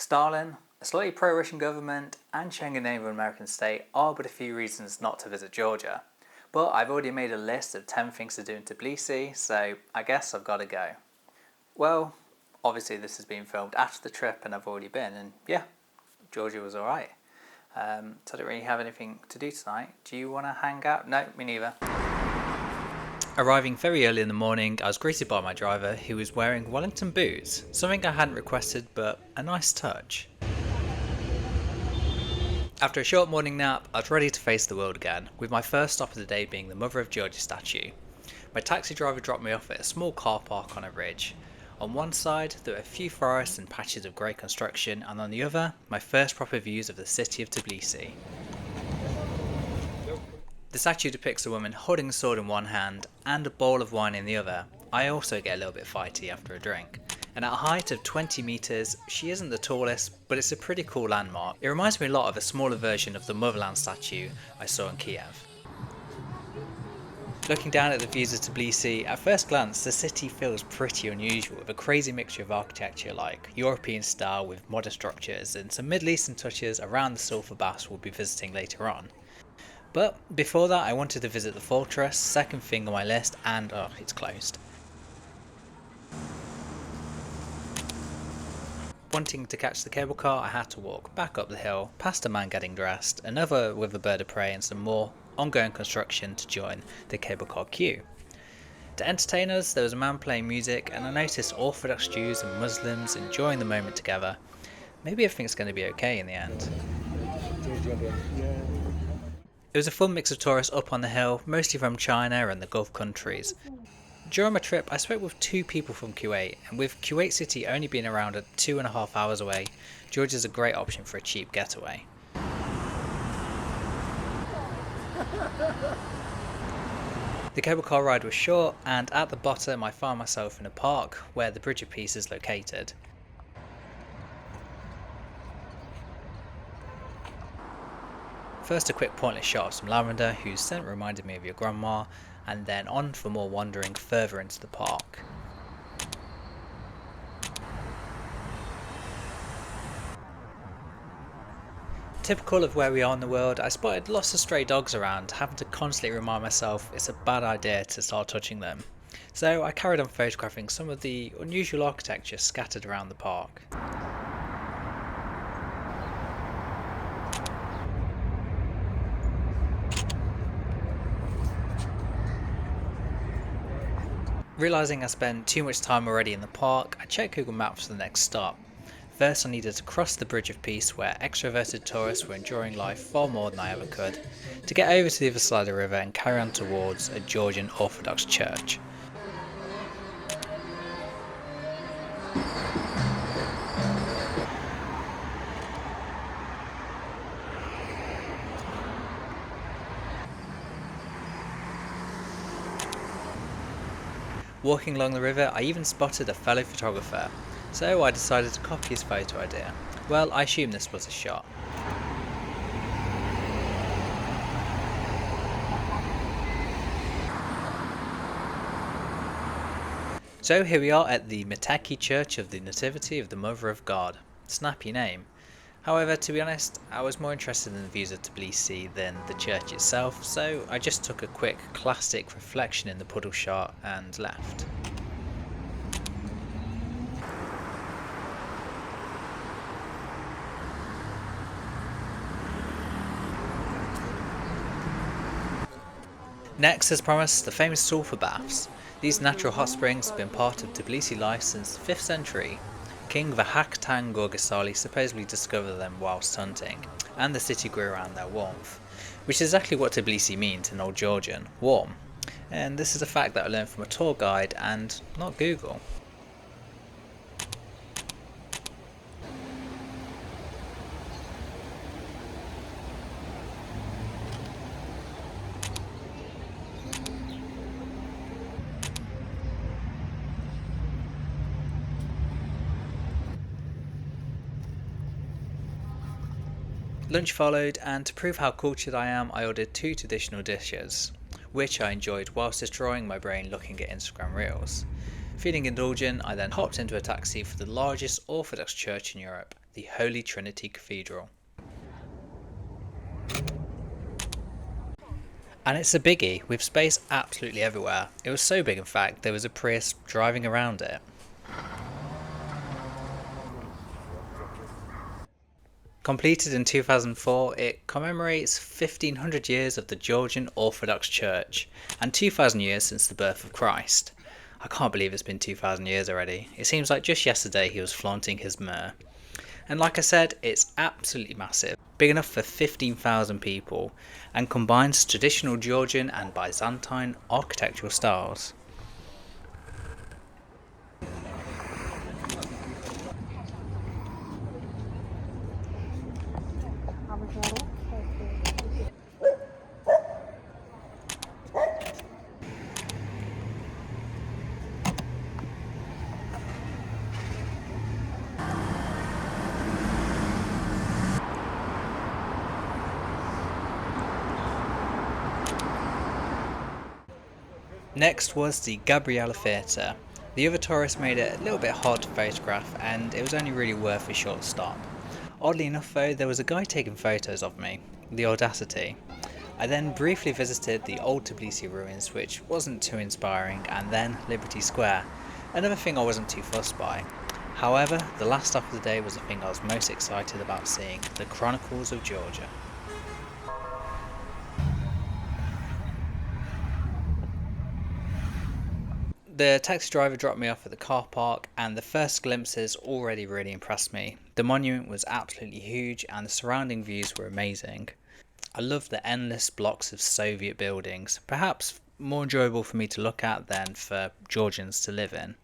Stalin, a slightly pro-Russian government, and Schengen neighbour American state are but a few reasons not to visit Georgia. But I've already made a list of 10 things to do in Tbilisi, so I guess I've got to go. Well, obviously this has been filmed after the trip and I've already been, and yeah, Georgia was alright. So I don't really have anything to do tonight. Do you want to hang out? No, me neither. Arriving very early in the morning, I was greeted by my driver who was wearing Wellington boots, something I hadn't requested but a nice touch. After a short morning nap, I was ready to face the world again, with my first stop of the day being the Mother of Georgia statue. My taxi driver dropped me off at a small car park on a ridge. On one side, there were a few forests and patches of grey construction, and on the other, my first proper views of the city of Tbilisi. The statue depicts a woman holding a sword in one hand and a bowl of wine in the other. I also get a little bit fighty after a drink. And at a height of 20 metres, she isn't the tallest, but it's a pretty cool landmark. It reminds me a lot of a smaller version of the Motherland statue I saw in Kiev. Looking down at the views of Tbilisi, at first glance the city feels pretty unusual, with a crazy mixture of architecture like European style with modern structures and some Middle Eastern touches around the sulphur baths we'll be visiting later on. But before that I wanted to visit the fortress, second thing on my list, and it's closed. Wanting to catch the cable car, I had to walk back up the hill, past a man getting dressed, another with a bird of prey and some more ongoing construction to join the cable car queue. To entertain us, there was a man playing music, and I noticed Orthodox Jews and Muslims enjoying the moment together. Maybe everything's going to be okay in the end. It was a fun mix of tourists up on the hill, mostly from China and the Gulf countries. During my trip, I spoke with 2 people from Kuwait, and with Kuwait City only being around 2.5 hours away, Georgia is a great option for a cheap getaway. The cable car ride was short, and at the bottom I found myself in a park where the Bridge of Peace is located. First a quick pointless shot of some lavender whose scent reminded me of your grandma, and then on for more wandering further into the park. Typical of where we are in the world, I spotted lots of stray dogs around, having to constantly remind myself it's a bad idea to start touching them. So I carried on photographing some of the unusual architecture scattered around the park. Realising I spent too much time already in the park, I checked Google Maps for the next stop. First I needed to cross the Bridge of Peace, where extroverted tourists were enjoying life far more than I ever could, to get over to the other side of the river and carry on towards a Georgian Orthodox church. Walking along the river, I even spotted a fellow photographer, so I decided to copy his photo idea. Well, I assume this was a shot. So here we are at the Metaki Church of the Nativity of the Mother of God. Snappy name. However, to be honest, I was more interested in the views of Tbilisi than the church itself, so I just took a quick classic reflection in the puddle shot and left. Next, as promised, the famous sulphur baths. These natural hot springs have been part of Tbilisi life since the 5th century. King Vahaktang Gorgasali supposedly discovered them whilst hunting, and the city grew around their warmth. Which is exactly what Tbilisi means in Old Georgian, warm. And this is a fact that I learned from a tour guide and not Google. Lunch followed, and to prove how cultured I am, I ordered 2 traditional dishes, which I enjoyed whilst destroying my brain looking at Instagram reels. Feeling indulgent, I then hopped into a taxi for the largest Orthodox church in Europe, the Holy Trinity Cathedral. And it's a biggie, with space absolutely everywhere. It was so big in fact, there was a Prius driving around it. Completed in 2004, it commemorates 1500 years of the Georgian Orthodox Church and 2000 years since the birth of Christ. I can't believe it's been 2000 years already. It seems like just yesterday he was flaunting his myrrh. And like I said, it's absolutely massive, big enough for 15,000 people, and combines traditional Georgian and Byzantine architectural styles. Next was the Gabriella Theatre. The other tourists made it a little bit hard to photograph, and it was only really worth a short stop. Oddly enough though, there was a guy taking photos of me. The audacity. I then briefly visited the old Tbilisi ruins, which wasn't too inspiring, and then Liberty Square, another thing I wasn't too fussed by. However, the last stop of the day was the thing I was most excited about seeing, the Chronicles of Georgia. The taxi driver dropped me off at the car park, and the first glimpses already really impressed me. The monument was absolutely huge and the surrounding views were amazing. I loved the endless blocks of Soviet buildings, perhaps more enjoyable for me to look at than for Georgians to live in.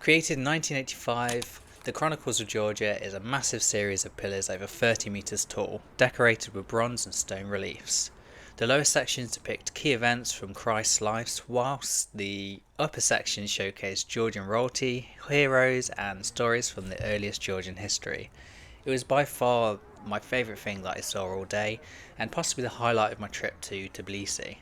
Created in 1985, the Chronicles of Georgia is a massive series of pillars over 30 metres tall, decorated with bronze and stone reliefs. The lower sections depict key events from Christ's life, whilst the upper sections showcase Georgian royalty, heroes and stories from the earliest Georgian history. It was by far my favourite thing that I saw all day, and possibly the highlight of my trip to Tbilisi.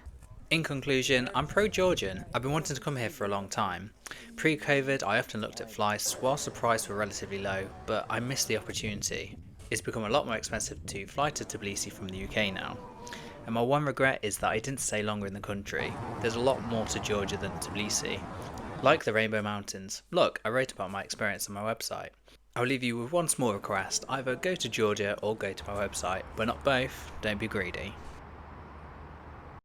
In conclusion, I'm pro-Georgian. I've been wanting to come here for a long time. Pre-COVID, I often looked at flights whilst the price were relatively low, but I missed the opportunity. It's become a lot more expensive to fly to Tbilisi from the UK now. And my one regret is that I didn't stay longer in the country. There's a lot more to Georgia than Tbilisi. Like the Rainbow Mountains. Look, I wrote about my experience on my website. I'll leave you with one small request. Either go to Georgia or go to my website, but not both. Don't be greedy.